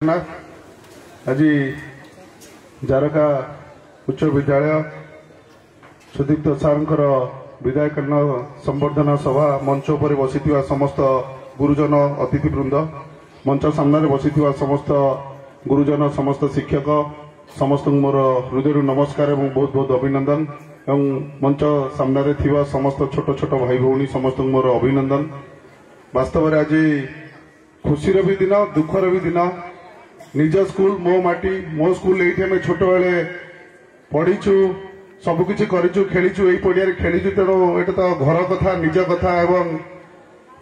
आज जारका उच्च विद्यालय सुदीप्त सारंकर विदायकालीन संबर्धना सभा मंच पर बसी समस्त गुरुजन अतिथिवृंद मंच सामने बसी समस्त गुरुजन समस्त शिक्षक समस्त मोर हृदय नमस्कार और बहुत बहुत अभिनंदन एवं मंच सामने थिबा समस्त छोट छोट भाई भौणी समस्त मोर अभिनंदन। वास्तव में आज खुशी भी दिन दुखर भी दिन निज स्कूल मो माटी मो स्कूल ये आम छोट बेले पढ़ीचु सबकि करूँ खेलीचु यही पड़िया खेलीचु तेणु ये तो घर कथा निज कथा एवं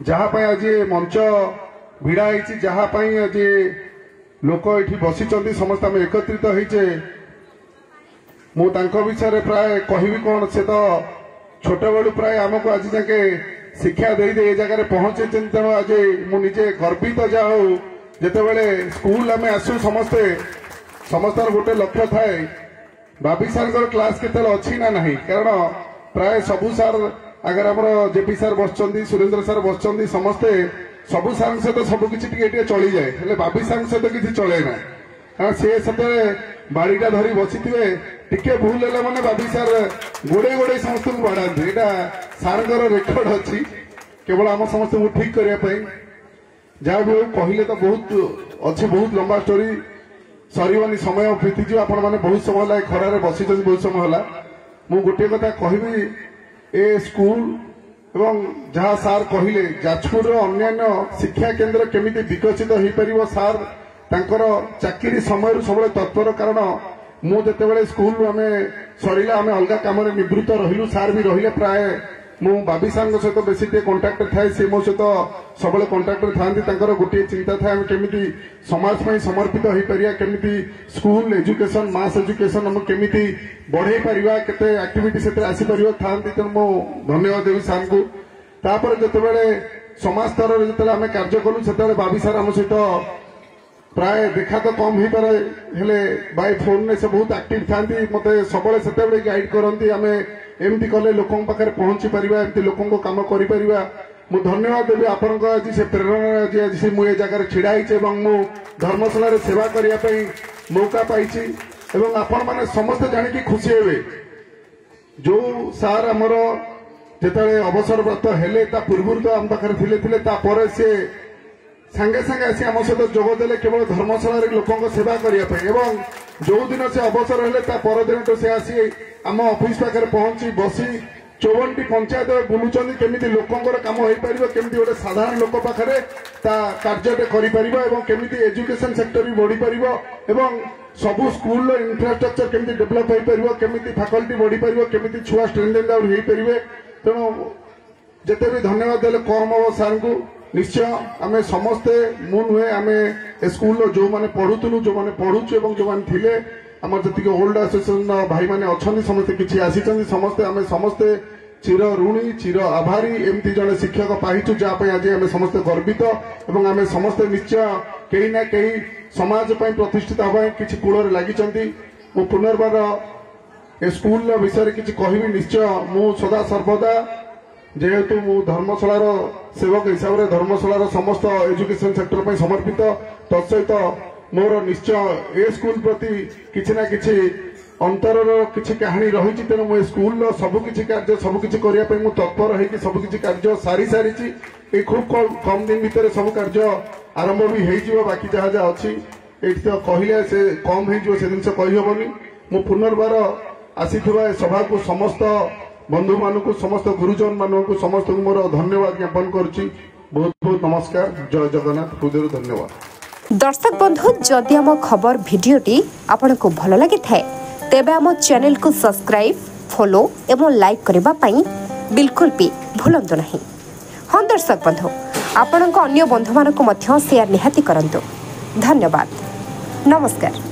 जहाँपाई आज मंच भिड़ा होती जहाँपाई आज लोक ये बसी समस्त आम एकत्रित होइचे मुझे विषय प्राय कहबी कौन से तो छोट बेलू प्राय आमको आज जाके शिक्षा दे दे जगह पहुंचे तेणु आज मुझे गर्वित जा हो जिते स्कूल आम आसू समस्ते समस्त गोटे लक्ष्य थाए बाबी सार क्लास के अच्छी ना नहीं कारण प्राय सबू सार अगर आम जेपी सार बस सुरेंद्र सार बस समस्ते सबू सार सहित सबकि चली जाए बाबी सार सहित किसी चले ना कारण सी से बाड़ीटा धरी बसी टे भूल है मैंने बाबी सार गोड़े गोड़े समस्त को बढ़ाते यहाँ सार रेकर्ड अच्छी केवल आम समस्त को ठीक करने जहाँ भी कहले तो बहुत अच्छे बहुत लंबा स्टोरी सरवानी समय बीतीज आपण मैंने बहुत समय है खरार बसी बहुत समय है मु गोटे कथा कहबी ए स्कूल एवं जहाँ सार कहले जाजपुर अन्य शिक्षा केन्द्र केमिति विकसित हो पार सार तांकर चाकरी समय सब तत्पर कारण मुझे स्कूल आम सरला आम अलग कम निवृत्त रही सार भी रही प्राय मु बाबी सार सहित बेसी कंटाक्ट थाए सी मो सहित सब कंटाक्ट था गोटे चिंता था केमिति समाज में समर्पित हो पारिया केमिति स्कूल एजुकेशन मास एजुकेशन हम केमिति बढ़े पारिबा केते एक्टिविटी से आसी पारिबा थांती तेणु मो धन्यवाद देवी सार को तापर जतबेले समाज स्तर जतबेले आम कार्य कलु सेतबेले बाबी सार आम सहित प्राय देखा तो कम हो पारे हेले बाय फोन ने से बहुत एक्टिव था मत सब गाइड करती आम एमती कले लोक पाखे पहुंची पार एमती लोक कम कर धन्यवाद देवी आपण आज से प्रेरणा आज से मुझे जगह छिड़ा मु धर्मशाला सेवा करने मौका पाई आपण मैंने समस्त जानिकी खुशी हे जो सार आमर जिते अवसरप्राप्त हेले पूर्व तो आम पाखे थे सी सांगे सांगे आसी आम सहित जोगदेले केवल धर्मशाला लोकों सेवा करने जो दिन से अवसर हेले परदिन तो से आसी आम ऑफिस पाखे पहुंची बसी 54टी पंचायत बुलूं केमी लोकंर कम हो पार केमी गोटे साधारण लोक पाखे कार्य करमी एजुकेशन सेक्टर भी बढ़ी पार सबू स्कूल इंफ्रास्ट्रक्चर केमी डेभलप हो पार केमी फैकल्टी बढ़ी पार केमी छुआ स्ट्रेंथ आउट हो पारे तेणु जिते भी धन्यवाद देले कम हम सार को निश्चय आम समस्ते मु नुहे आम स्कूल जो मैंने पढ़ुलु जो मैंने पढ़ुचु जो मैंने थे आम जी ओल्ड एसोसिएशन भाई मैंने अच्छा समस्ते किसी आसी समस्ते आम समस्ते चिर ऋणी चिर आभारी एमती जड़े शिक्षक पाइचु जहाँपाई आज आम समस्ते गर्वित और आम समस्ते निश्चय कहीं ना कहीं समाज प्रतिष्ठित हाँ कि कूल लगी मु पुनर्बार ए स्कूल विषय किसी कहबी निश्चय मु सदा सर्वदा जेहेतु मु धर्मशालार सेवक हिसाब से धर्मशालार समस्त एजुकेशन सेक्टर पर समर्पित तत्सहित मोर निश्चय ए स्कूल प्रति किसी ना किसी अंतर किसी कहानी रही तेणु मो स्कूल सबकि कार्य सबकि करने तत्पर हो सबकि कार्य सारी सारी खूब कम दिन भितर सब कार्य आरंभ भी हो बाकी जहाँ जहाँ अच्छी ये तो कहले से कम हो जिन कहीहबनी मु पुनर्बार आसी सभा को समस्त बंधु मानू समस्त गुरुजन मानू समस्त मोर धन्यवाद ज्ञापन करुच्ची बहुत बहुत नमस्कार जय जगन्नाथ हृदय धन्यवाद। दर्शक बंधु जदि आम खबर भिडियोटी आपन को भल लगी थाए तेबे आम चैनल को सब्सक्राइब फॉलो एवं लाइक करबा पई बिल्कुल भी भूलंतु नहीं। हाँ दर्शक बंधु आपण अन्य बंधु मानक मध्य शेयर निहाती करंतु। धन्यवाद नमस्कार।